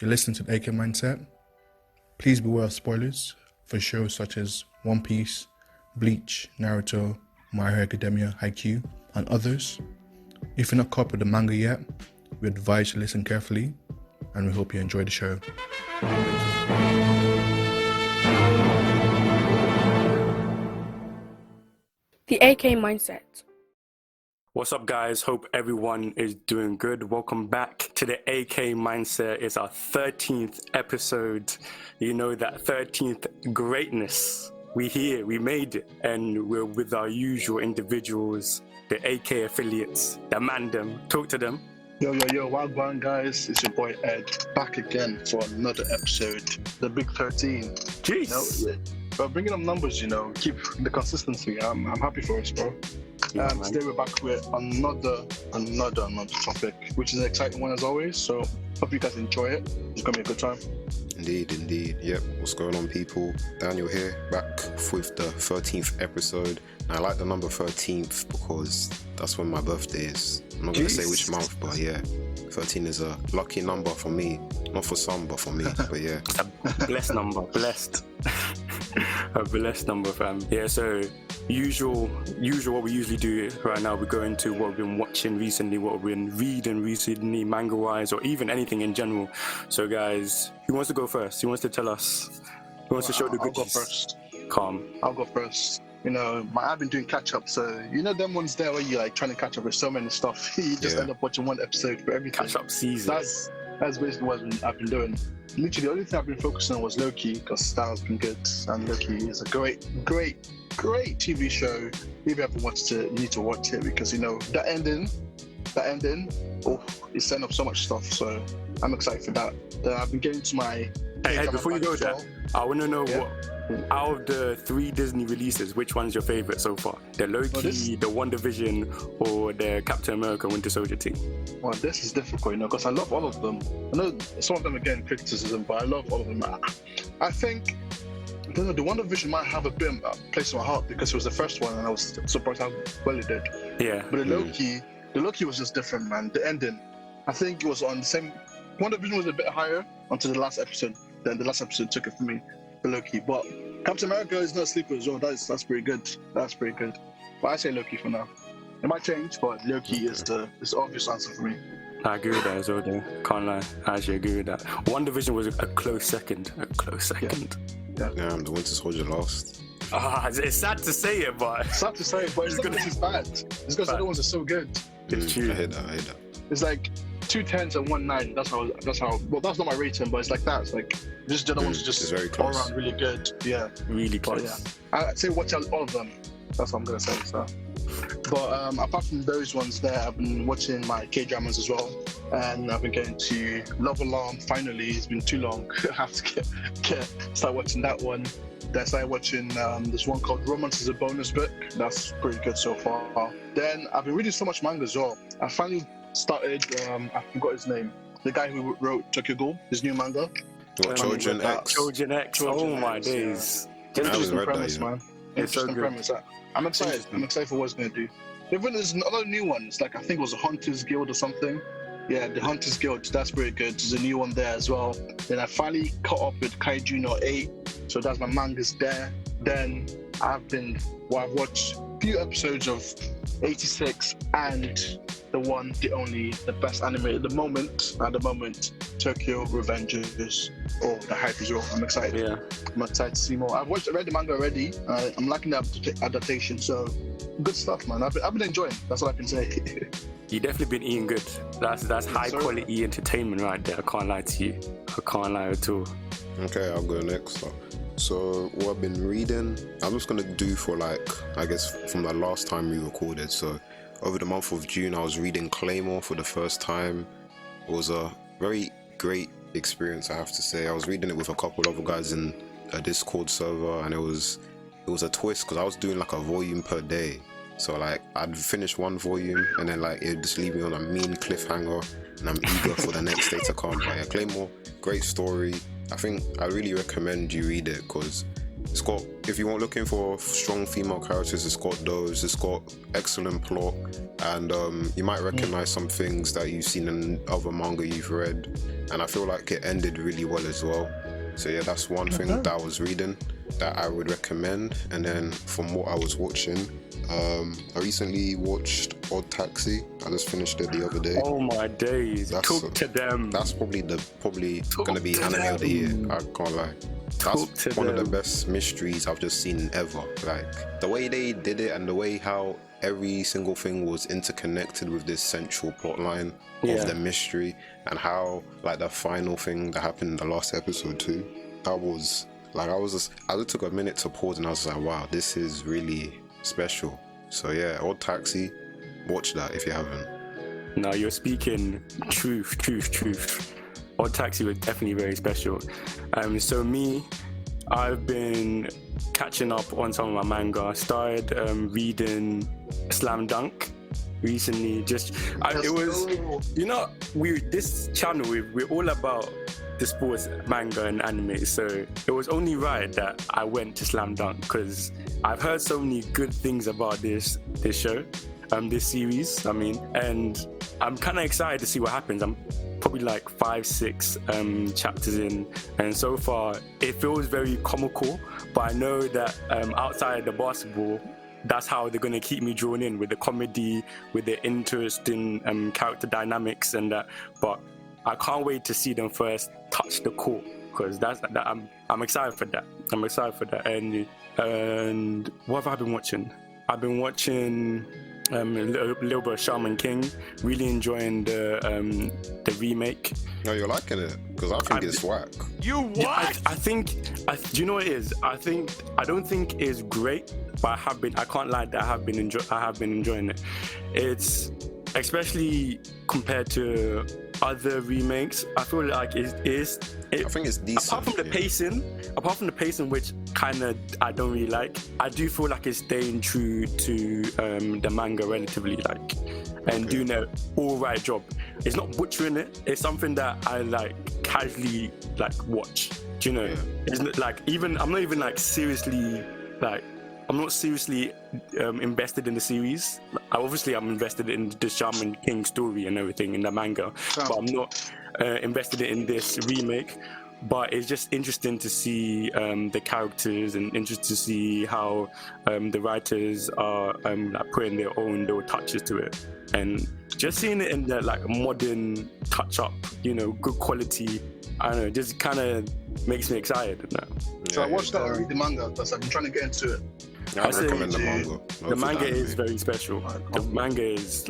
You're listening to the AK Mindset. Please beware of spoilers for shows such as One Piece, Bleach, Naruto, My Hero Academia, HigeHiro, and others. If you're not caught up with the manga yet, we advise you to listen carefully, and we hope you enjoy the show. The AK Mindset. What's up, guys? Hope everyone is doing good. Welcome back to the AK Mindset. It's our 13th episode. You know, that 13th greatness. We here, we made it, and we're with our usual individuals, the AK affiliates, the mandem. Talk to them. Yo, Wagwan guys, it's your boy Ed, back again for another episode, the Big 13. Jeez. You know, but bringing up numbers, you know, keep the consistency. I'm happy for us, bro. Yeah, today we're back with another topic, which is an exciting one as always. So hope you guys enjoy it. It's gonna be a good time. Indeed. Yep. What's going on, people? Daniel here, back with the 13th episode. And I like the number 13th because that's when my birthday is. I'm not going to say which month, but yeah, 13 is a lucky number for me. Not for some, but for me. But yeah. A blessed number. Blessed. A blessed number, fam. Yeah, so usual what we usually do right now, we go into what we've been watching recently, what we've been reading recently, manga-wise, or even anything in general. So guys, who wants to go first? Who wants to tell us? Who wants to show the goodies? I'll go first. Calm. I'll go first. You know, I've been doing catch-up, so you know them ones there where you're like trying to catch up with so many stuff. You just end up watching one episode for everything. Catch-up season. That's basically what I've been doing. Literally, the only thing I've been focusing on was Loki, because that has been good. And Loki is a great TV show. If you haven't watched it, you need to watch it, because you know that ending, it's setting up so much stuff. So I'm excited for that. I've been getting to my. Hey, before you go there, I want to know what, out of the 3 Disney releases, which one's your favorite so far? The Loki, the WandaVision, or the Captain America Winter Soldier team? Well, this is difficult, you know, because I love all of them. I know some of them are getting criticism, but I love all of them. I think the WandaVision might have a bit of a place in my heart because it was the first one, and I was surprised how well it did. Yeah. But the Loki was just different, man. The ending, I think it was on the same. WandaVision was a bit higher until the last episode. Then the last episode took it for me, for Loki. But Captain America is not a sleeper as well. That's pretty good. That's pretty good. But I say Loki for now. It might change, but Loki is the obvious answer for me. I agree with that as well, though. Can't lie. I actually agree with that. WandaVision was a close second. Yeah. The Winter Soldier lost. It's sad to say it, but... It's sad to say it, but it's not because it's bad. It's because the other ones are so good. It's true. I hate that. It's like 2 10s and 1 9. That's how. Well, that's not my rating, but it's like that. It's like just the other ones are just very all close. around really good. Yeah. Really close. But yeah, I'd say watch out all of them. That's what I'm gonna say. So. But apart from those ones there, I've been watching my K-dramas as well, and I've been getting to Love Alarm. Finally, it's been too long. I have to start watching that one. Then I started watching this one called Romance is a Bonus Book. That's pretty good so far. Then I've been reading so much manga as well. I finally started. I forgot his name. The guy who wrote Tokyo Ghoul, his new manga. What, Children X? Children X. Oh my days. Yeah. Interesting read that, premise, man. It's so Interesting good. premise. I'm excited. I'm excited for what it's going to do. Even there's another new one. It's like, I think it was a Hunters Guild or something. Yeah, the Hunters Guild. That's pretty good. There's a new one there as well. Then I finally caught up with Kaiju no 8. So that's my mangas there. Then I've watched a few episodes of 86 and the best anime at the moment, Tokyo Revengers, or the hype as well. I'm excited. Yeah. I'm excited to see more. I read the manga already. I'm liking the adaptation, so good stuff, man. I've been enjoying. That's all I can say. You definitely been eating good. That's high quality entertainment right there. I can't lie to you. I can't lie at all. Okay, I'll go next. So what I've been reading, I'm just gonna do for I guess from the last time we recorded. So over the month of June, I was reading Claymore for the first time. It was a very great experience, I have to say. I was reading it with a couple other guys in a Discord server, and it was a twist because I was doing a volume per day. So I'd finish one volume and then it'd just leave me on a mean cliffhanger, and I'm eager for the next day to come. But yeah, Claymore, great story. I think I really recommend you read it because It's got, if you want looking for strong female characters, it's got those. It's got excellent plot, and you might recognize some things that you've seen in other manga you've read. And I feel like it ended really well as well. So yeah, that's one thing that I was reading that I would recommend. And then from what I was watching, I recently watched Odd Taxi. I just finished it the other day. Oh my days! Talk to them. That's probably gonna be anime of the year. I can't lie. That's one of the best mysteries I've just seen ever. Like the way they did it and the way how every single thing was interconnected with this central plot line of the mystery, and how like the final thing that happened in the last episode too. That was like I just took a minute to pause and I was like, wow, this is really special. So yeah, Odd Taxi, watch that if you haven't. No, you're speaking truth. Odd Taxi was definitely very special. So me, I've been catching up on some of my manga. I started reading Slam Dunk recently. This channel, we're all about the sports, manga and anime, so it was only right that I went to Slam Dunk because I've heard so many good things about this show, this series, and I'm kind of excited to see what happens. I'm probably like 5-6 chapters in, and so far it feels very comical, but I know that outside the basketball, that's how they're going to keep me drawn in with the comedy, with the interesting character dynamics and that. But I can't wait to see them first touch the court, because I'm excited for that. And what have I been watching? I've been watching a little bit of Shaman King. Really enjoying the remake. No, you're liking it because I think it's whack. You what? Yeah, I think. Do you know what it is? I don't think it's great, but I can't lie that I have been enjoying it. It's especially compared to other remakes. I feel like I think it's decent. Apart from the pacing, which kind of I don't really like, I do feel like it's staying true to the manga relatively, and doing an all right job. It's not butchering it. It's something that I casually watch. Do you know? Yeah. It's I'm not seriously invested in the series. I'm invested in the Shaman King story and everything in the manga, but I'm not invested in this remake. But it's just interesting to see the characters, and interesting to see how the writers are putting their own little touches to it, and just seeing it in that modern touch up, good quality. I don't know, just kind of makes me excited. So I watched that and read the manga because I've been trying to get into it. I recommend the manga. The manga is very special. The manga is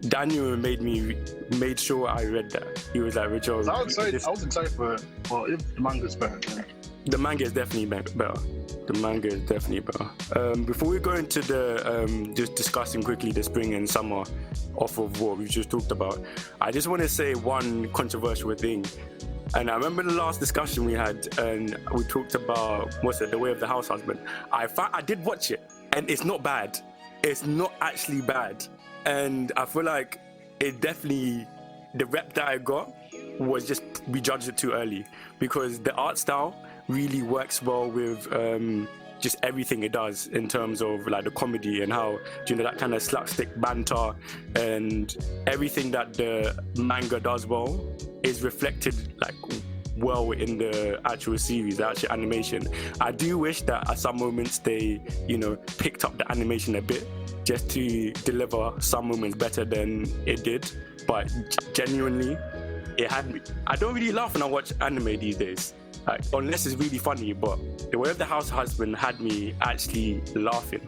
Daniel made sure I read that. He was like, Richard. I was excited for it. Well, if the manga is better, yeah. The manga is definitely better. Before we go into the just discussing quickly the spring and summer off of what we just talked about, I just want to say one controversial thing. And I remember the last discussion we had, and we talked about The Way of the HouseHusband. I did watch it, and it's not bad. It's not actually bad, and I feel like it definitely, the rep that I got was just we judged it too early, because the art style really works well with just everything it does in terms of the comedy and how that kind of slapstick banter and everything that the manga does well is reflected well in the actual series, the actual animation. I do wish that at some moments they picked up the animation a bit just to deliver some moments better than it did, but genuinely it had me. I don't really laugh when I watch anime these days, unless it's really funny, but The Way of the Househusband had me actually laughing.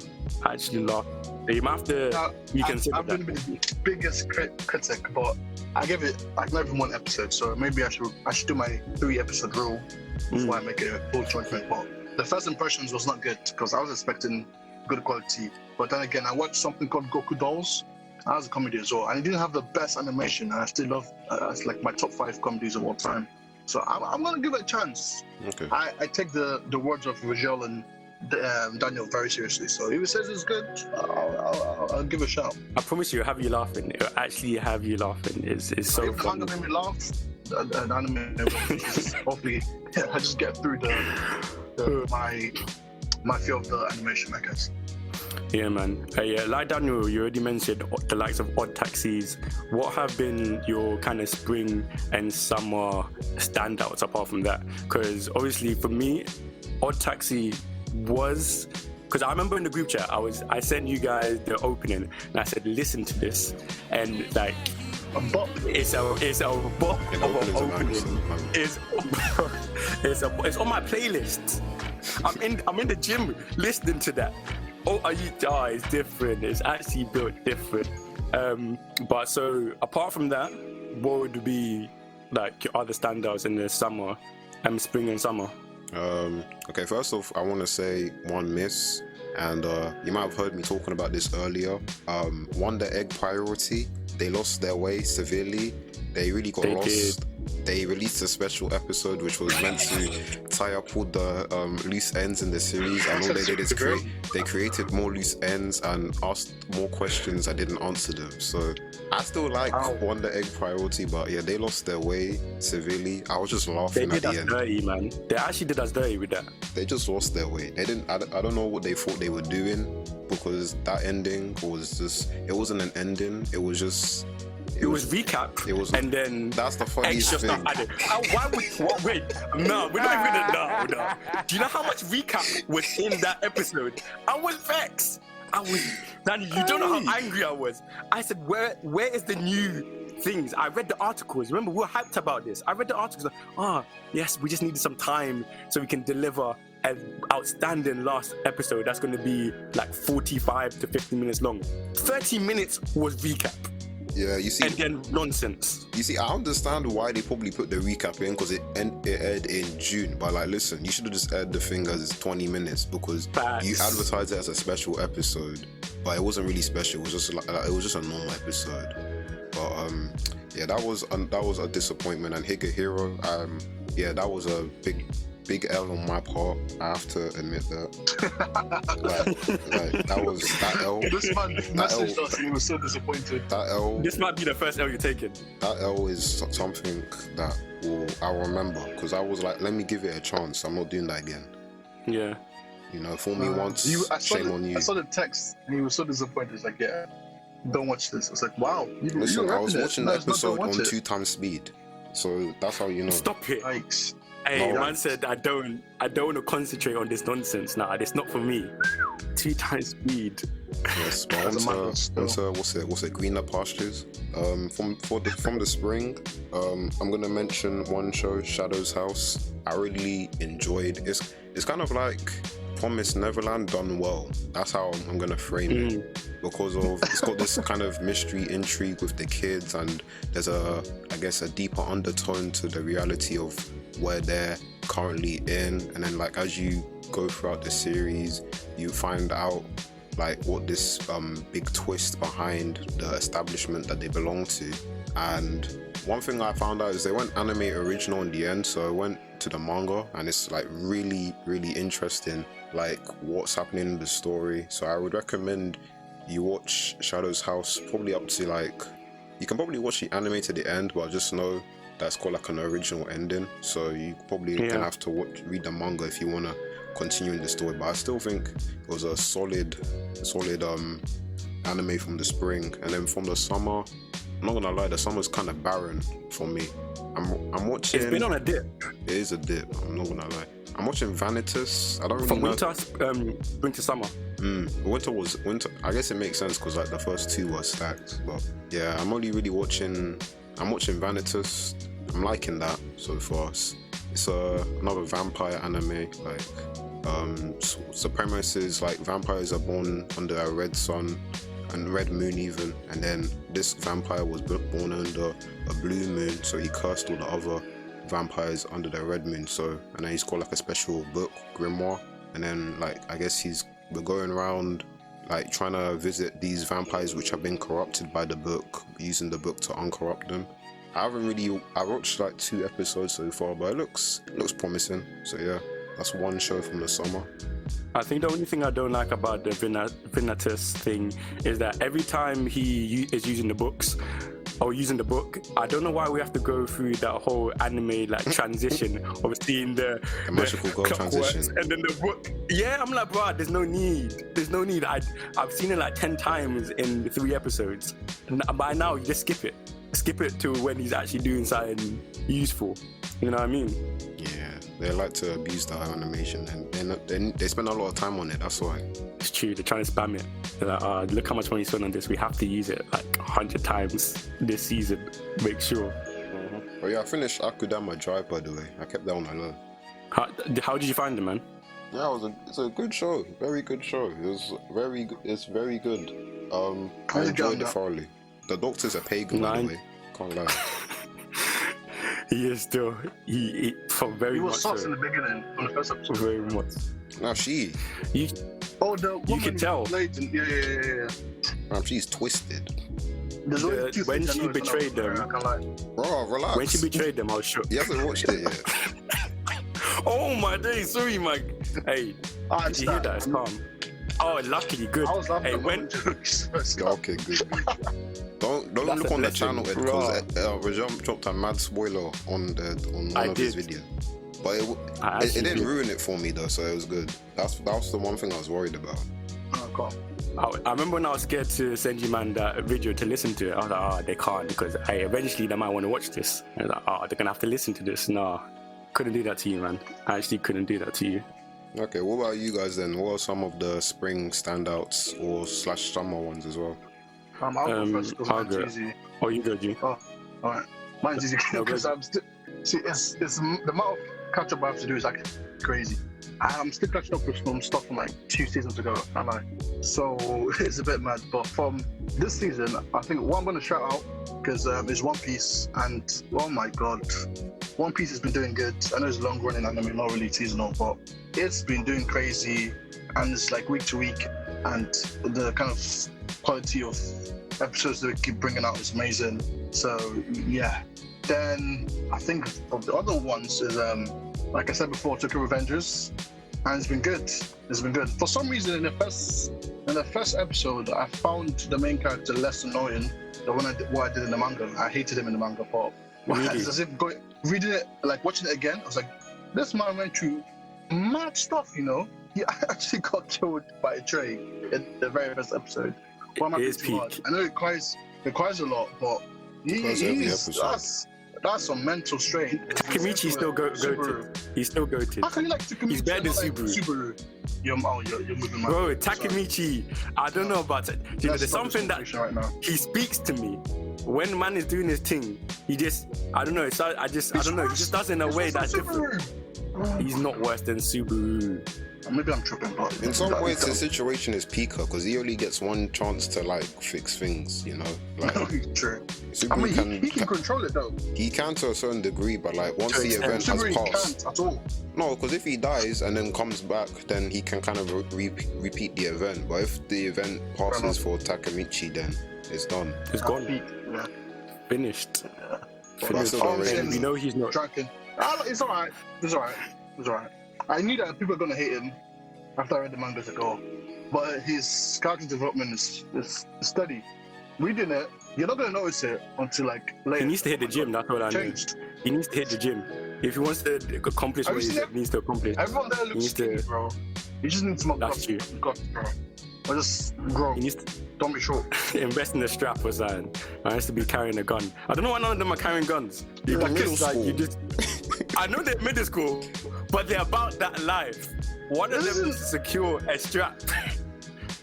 You might have to reconsider I've been the biggest critic, but I give it not even one episode, so maybe I should do my 3-episode rule before I make it a full judgment. But the first impressions was not good because I was expecting good quality, but then again I watched something called Goku Dolls. That was a comedy as well, and it didn't have the best animation, and I still love it's my top 5 comedies of all time. So I'm gonna give it a chance. Okay. I take the words of Raguel and Daniel very seriously. So if it says it's good, I'll give it a shout. I promise you, have you laughing. It'll actually have you laughing. It's so if funny. If the manga made me laugh, the anime hopefully I just get through my feel of the animation, I guess. Yeah, man. Yeah, like Daniel, you already mentioned the likes of Odd Taxis. What have been your kind of spring and summer standouts apart from that? Because obviously for me, Odd Taxi was... Because I remember in the group chat, I sent you guys the opening and I said, listen to this. And like... A bop. It's a bop of an opening. It's on my playlist. I'm in the gym listening to that. It's different. It's actually built different. But so apart from that, what would be like your other standouts in the summer, spring and summer? Okay, first off, I want to say one miss, and you might have heard me talking about this earlier. Wonder Egg Priority, they lost their way severely. They really got lost. They released a special episode which was meant to tie up all the loose ends in the series, and all they did is created more loose ends and asked more questions. I didn't answer them, so I still like Wonder Egg Priority, but yeah, they lost their way severely. I was just laughing at the end. They did us dirty, man. They actually did us dirty with that. They just lost their way. They didn't. I don't know what they thought they were doing, because that ending was just. It wasn't an ending. It was just. It was recap, and then that's the funniest thing. Stuff added. Why would wait? No, we're not even no. Do you know how much recap was in that episode? I was vexed. Danny, you don't know how angry I was. I said, where is the new things? I read the articles. Remember, we were hyped about this. I read the articles. Yes, we just needed some time so we can deliver an outstanding last episode that's going to be like 45 to 50 minutes long. 30 minutes was recap. Yeah, you see, and then nonsense. You see, I understand why they probably put the recap in, because it aired in June. But like, listen, you should have just aired the thing as 20 minutes, because you advertised it as a special episode, but it wasn't really special. It was just a normal episode. But yeah, that was a disappointment. And HigeHiro, that was a big L on my part. I have to admit that. like that L. This man messaged us and he was so disappointed. That L. This might be the first L you're taking. That L is something that I'll remember, because I was like, let me give it a chance. I'm not doing that again. Yeah. You know, fool me once, shame on you. I saw the text and he was so disappointed. He's like, yeah, don't watch this. I was like, wow. Listen, I was watching the episode on 2x speed. So that's how you know. Stop it. Yikes. Hey, man said I don't want to concentrate on this nonsense. Nah, it's not for me. 2x speed. Yes, but onto what's it? Greener pastures. From the spring, I'm gonna mention one show, Shadow's House. I really enjoyed. It's kind of like Promised Neverland done well. That's how I'm gonna frame it, because of it's got this kind of mystery intrigue with the kids, and there's a deeper undertone to the reality of where they're currently in, and then like as you go throughout the series, you find out like what this big twist behind the establishment that they belong to. And one thing I found out is they went anime original in the end, so I went to the manga, and it's like really interesting, like what's happening in the story. So I would recommend you watch Shadow's House, probably up to like, you can probably watch the anime to the end, but just know that's called like an original ending, so you probably gonna have to read the manga if you want to continue in the story. But I still think it was a solid anime from the spring. And then from the summer, I'm not gonna lie, the summer's kind of barren for me. I'm watching. It's been on a dip. It is a dip. I'm not gonna lie. I'm watching Vanitas. I don't really from know. winter to summer. Winter. I guess it makes sense because like the first two were stacked. But yeah, I'm watching Vanitas. I'm liking that so far. It's another vampire anime. Like, the premise is like vampires are born under a red sun and red moon even, and then this vampire was born under a blue moon, so he cursed all the other vampires under the red moon. So, and then he's got like a special book, grimoire, and then like I guess we're going around like trying to visit these vampires which have been corrupted by the book, using the book to uncorrupt them. I watched like 2 episodes so far, but it looks promising. So yeah, that's one show from the summer. I think the only thing I don't like about the Vanitas thing is that every time he is using the books, using the book. I don't know why we have to go through that whole anime like transition of seeing the magical girl clockworks transition. and then the book. Yeah, I'm like, bro, there's no need. I've seen it like 10 times in 3 episodes. And by now, you just skip it. Skip it to when he's actually doing something useful. You know what I mean? Yeah, they like to abuse the animation, and they spend a lot of time on it. That's why. It's true. They're trying to spam it. They're like, look how much money you spent on this. We have to use it like 100 times this season. Make sure. But yeah, I finished Akudama Drive, by the way. I kept that one alone. How did you find it, man? Yeah, it's a good show. Very good show. It's very good. I enjoyed it thoroughly. The doctor's a pagan, by the way. Can't lie. He is still. He from very He much. was sus so. in the beginning on the first episode. Very much. Now she, You, The woman can tell. played in, yeah. she's twisted. There's only two when things I she know is betrayed when I- them. I can't lie. Bro, relax. when she betrayed them, I was shook. You haven't watched it yet. Oh my days, sorry, Mike. Hey, I did you hear that? It's calm. Oh, luckily, good. I was laughing Hey, at when jokes. Yeah, okay, good. Don't That's look a on the blessing, channel because Rajam dropped a mad spoiler on one of his videos. But it didn't ruin it for me though, so it was good. That's the one thing I was worried about. Oh, God. I remember when I was scared to send you, man, that video to listen to it. I was like, they can't because eventually they might want to watch this. I was like, they're gonna have to listen to this. No, couldn't do that to you, man. I actually couldn't do that to you. Okay, what about you guys then? What are some of the spring standouts or / summer ones as well? I'll go first because I'll mine's go. easy. Oh, you go, G. Oh, all right. Mine's easy because I'm still. See, it's the amount of catch up I have to do is like crazy. I'm still catching up with some stuff from like 2 seasons ago, and so it's a bit mad. But from this season, I think what I'm gonna shout out because is One Piece, and oh my God, One Piece has been doing good. I know it's long running anime, not really seasonal, but it's been doing crazy, and it's like week to week, and the kind of quality of episodes that we keep bringing out is amazing. So yeah. Then I think of the other ones is like I said before, Tokyo Revengers, and it's been good. It's been good. For some reason, in the first episode, I found the main character less annoying than what I did in the manga. I hated him in the manga part. Really? It's as if reading it, like watching it again, I was like, this man went through mad stuff. You know, he actually got killed by a tray in the very first episode. Why am I being too hard? I know it cries a lot, but that's some mental strain. Takemichi's still goated. He's still goated. How can you like Takemichi? He's better than like Subaru. You're moving my Bro, Takemichi, I don't know about it. You know, there's something that right now. he speaks to me. When man is doing his thing, he just, I don't know, I don't know, he just does it in a way that's different. He's not worse than Subaru. Maybe I'm tripping, but in some ways the situation is Pika because he only gets one chance to like fix things, you know. Like true. Subaru he can control it though. He can to a certain degree, but like once the event has Subaru passed, can't at all. no, because if he dies and then comes back, then he can kind of repeat the event. But if the event passes for Takemichi, then it's done. It's gone. Yeah. Finished. That's still not really- We know he's not. Drinking. It's alright. It's alright. I knew that people are gonna hate him after I read the manga ago, but his character development is steady. Reading it, you're not gonna notice it until like later. He needs to hit the gym, that's what I know. Changed. He needs to hit the gym. If he wants to accomplish what he needs to accomplish. Everyone there looks skinny, bro. You just need some That's true. guts, bro. Or just grow. He needs to Don't be short. invest in the strap or something. I used to be carrying a gun. I don't know why none of them are carrying guns. They're Like, middle it's like school. you just, I know they're middle school, but they're about that life. One of them is to secure a strap.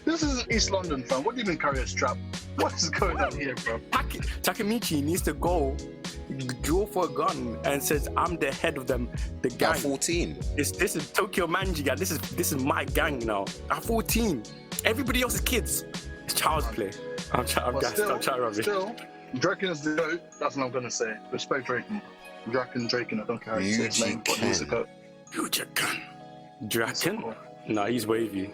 This isn't East London, fam. What do you mean carry a strap? What is going on here, bro? Takemichi needs to go draw for a gun and says, I'm the head of them, the gang. At 14. This is Tokyo Manji, gang. This is my gang now. At 14, everybody else is kids. It's child's play. I'm trying rubbish. Still, Draken is the GOAT. That's what I'm gonna say. Respect Draken. Draken. I don't care how you say his name, but he's a GOAT. Draken? No, he's wavy.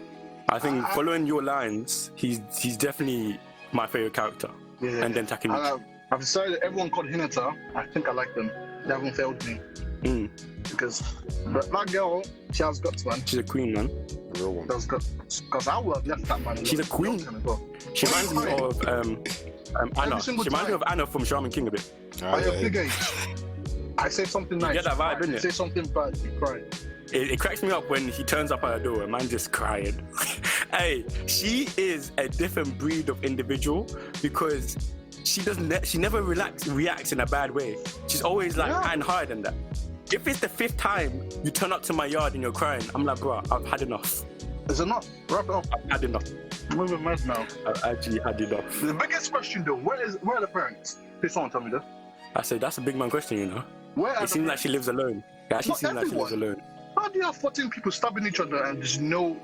I think following your lines, he's definitely my favorite character. Yeah. And then Takemichi. I've decided everyone called Hinata. I think I like them. They haven't failed me. because that girl, she has guts, man. She's a queen, man. Real one. Does guts. Because I would have left that man. She's a queen. She reminds me of Anna. She reminds me of Anna from Shaman King a bit. At your big age, I say something nice. You get that vibe, you innit? say something bad, you cry. It cracks me up when he turns up at her door and man just crying. Hey, she is a different breed of individual because she never reacts in a bad way. She's always like and hard than that. If it's the 5th time you turn up to my yard and you're crying, I'm like, bro, I've had enough. It's enough. Wrap it up. I've had enough. I'm moving mad now. I've actually had enough. The biggest question though, where are the parents? Please someone tell me that. I said that's a big man question, you know. Where are it seems like she lives alone. It actually Not seems like she lives everyone. alone. How do you have 14 people stabbing each other and there's no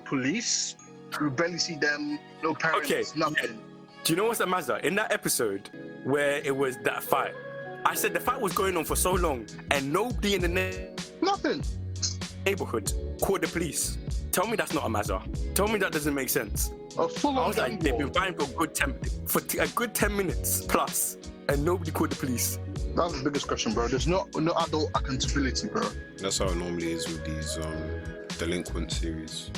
police? We barely see them, no parents, nothing. Do you know what's the matter? In that episode where it was that fight, I said the fight was going on for so long and nobody in the Nothing. neighborhood called the police. Tell me that's not a matter. Tell me that doesn't make sense. A full I on was like, they've been fighting for a good 10 minutes plus and nobody called the police. That's the biggest question, bro. There's no adult accountability, bro. That's how it normally is with these delinquent series.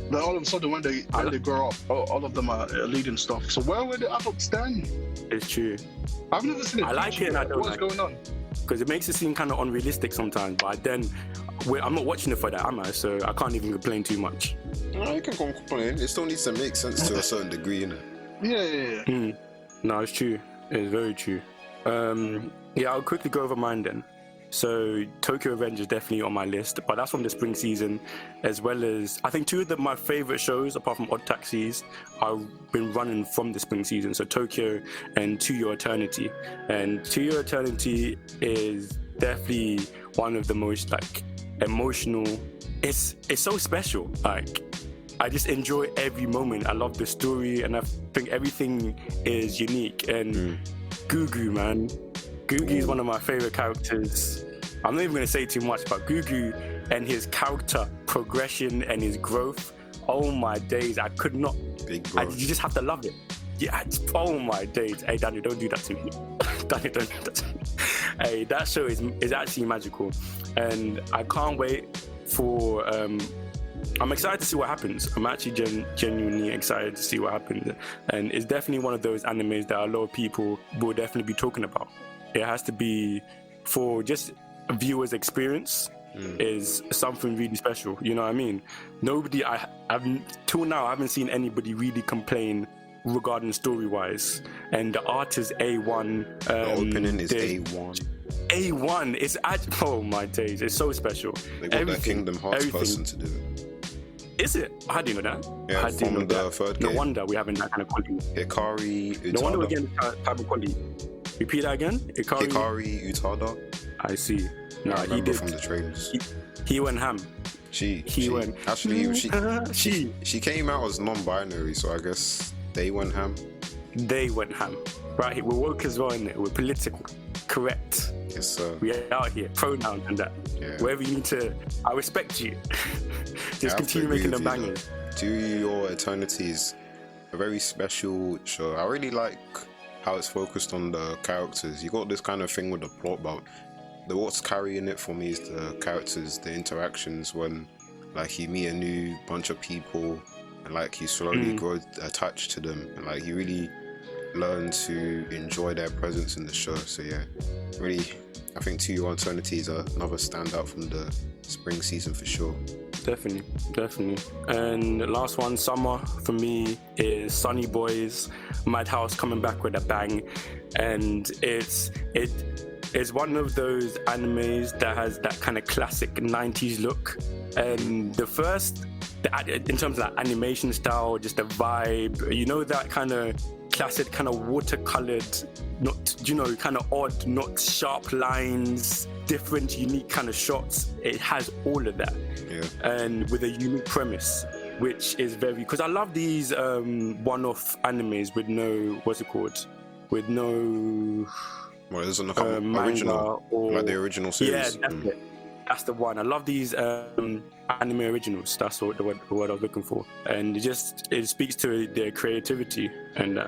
Then all of a sudden, when they grow up, all of them are leading stuff. So where were the adults then? It's true. I've never seen it. I like it and I don't What's like going on? Because it makes it seem kind of unrealistic sometimes, but then I'm not watching it for that, am I? So I can't even complain too much. No, you can complain. It still needs to make sense to a certain degree, innit? Yeah. No, it's true. It's very true. I'll quickly go over mine then. So Tokyo Revenge is definitely on my list, but that's from the spring season, as well as I think 2 of my favorite shows, apart from Odd Taxis, have been running from the spring season. So Tokyo and To Your Eternity. And To Your Eternity is definitely one of the most like emotional. It's so special. Like I just enjoy every moment. I love the story, and I think everything is unique. And Gugu, man. Gugu is one of my favorite characters. I'm not even going to say too much, but Gugu and his character progression and his growth, oh my days, I could not. Big bro. You just have to love it. Yeah, oh my days. Hey, Daniel, don't do that to me. Daniel, don't do that to me. Hey, that show is actually magical. And I can't wait for... I'm excited to see what happens. I'm actually genuinely excited to see what happens. And it's definitely one of those animes that a lot of people will definitely be talking about. It has to be for just a viewer's experience is something really special. You know what I mean? Till now, I haven't seen anybody really complain regarding story-wise. And the art is A1. The opening is A1. A1 is oh my days, it's so special. They got that Kingdom Hearts person to do it. Is it? How do you know that? Yeah, I didn't know from the that. third No game. wonder we're having that kind of quality. Hikari Utada. No wonder we're getting that type of quality. Repeat that again? Hikari Utada. I see. No, I he remember did. from the trailers. He went ham. She came out as non-binary, so I guess they went ham. They went ham. Right, we're woke as well, innit? We're political. Correct. Yes, sir. We are out here. Pronouns and that. Yeah. Wherever you need to, I respect you. Just I continue have to making agree them with you, bangers. though. To Your Eternity is a very special show. I really like how it's focused on the characters. You got this kind of thing with the plot, but what's carrying it for me is the characters, the interactions when like you meet a new bunch of people and like you slowly grow attached to them, and like you really learn to enjoy their presence in the show. So yeah, really, I think To Your Eternity is another standout from the spring season for sure. Definitely. And the last one, summer, for me, is Sunny Boys, Madhouse coming back with a bang. And it's one of those animes that has that kind of classic 90s look. And in terms of like animation style, just the vibe, you know, that kind of classic kind of watercolored, kind of odd, not sharp lines, different, unique kind of shots. It has all of that. Yeah. And with a unique premise, which is because I love these one-off animes with no, with no Well, there's an manga original, or like the original series. Yeah, that's it. That's the one. I love these anime originals. That's the word I was looking for. And it speaks to their creativity, and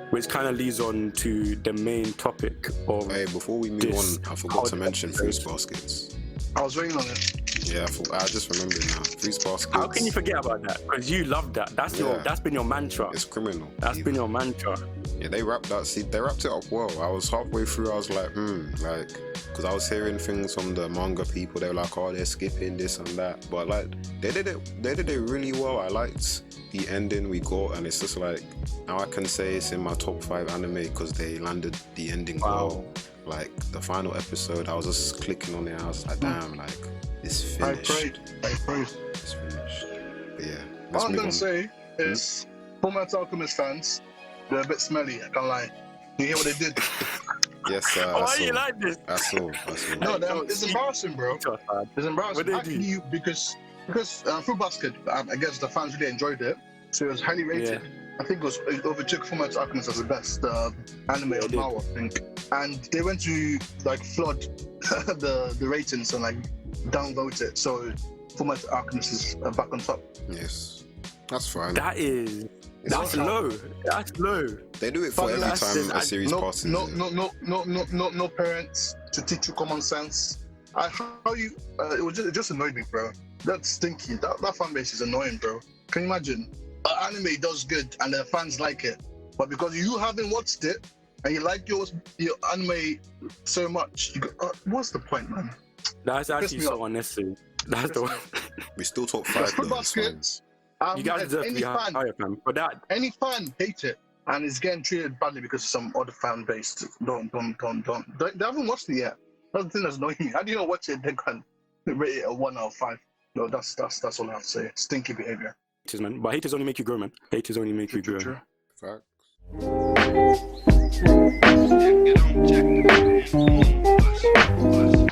which kind of leads on to the main topic of. Hey, before we move on, I forgot to mention Fruits Baskets. I was waiting on it. Yeah, I just remembered now. Fruits Baskets. How can you forget about that? Because you love that. That's been your mantra. It's criminal. That's been your mantra. Yeah, they wrapped it up well. I was halfway through, I was like, because I was hearing things from the manga people. They were like, oh, they're skipping this and that, but like they did it really well. I liked the ending we got, and it's just like now I can say it's in my top 5 anime because they landed the ending well. Like the final episode, I was just clicking on it. I was like, damn, like it's finished. I prayed. It's finished. But yeah. All I'm gonna say is, Fullmetal Alchemist fans, they're a bit smelly. I can't lie. You hear what they did? Yes, sir. Why you like this? I saw. No, it's embarrassing, bro. It's embarrassing. What did you? Because Fruit Basket, I guess the fans really enjoyed it, so it was highly rated. Yeah. I think it overtook Fullmetal Alchemist as the best anime of now, I think. And they went to like flood the ratings and like downvote it. So Fullmetal Alchemist is back on top. Yes, that's fine. That's low. That's low. They do it for every time a series passes. No parents to teach you common sense. It just annoyed me, bro. That's stinky. That fan base is annoying, bro. Can you imagine? Anime does good and the fans like it, but because you haven't watched it and you like your anime so much, you go, what's the point, man? That's actually so unnecessary. That's the one. We still top 5. Fruit Baskets. You guys deserve to be higher, fam. For that, any fan hate it, and it's getting treated badly because of some other fan base. Don't. They haven't watched it yet. That's the thing that's annoying me. How do you not watch it? They can rate it a 1 out of 5. No, that's all I have to say. Stinky behavior. haters, man. But haters only make you grow, man. Haters only make you grow. Facts. Check it on, check it on.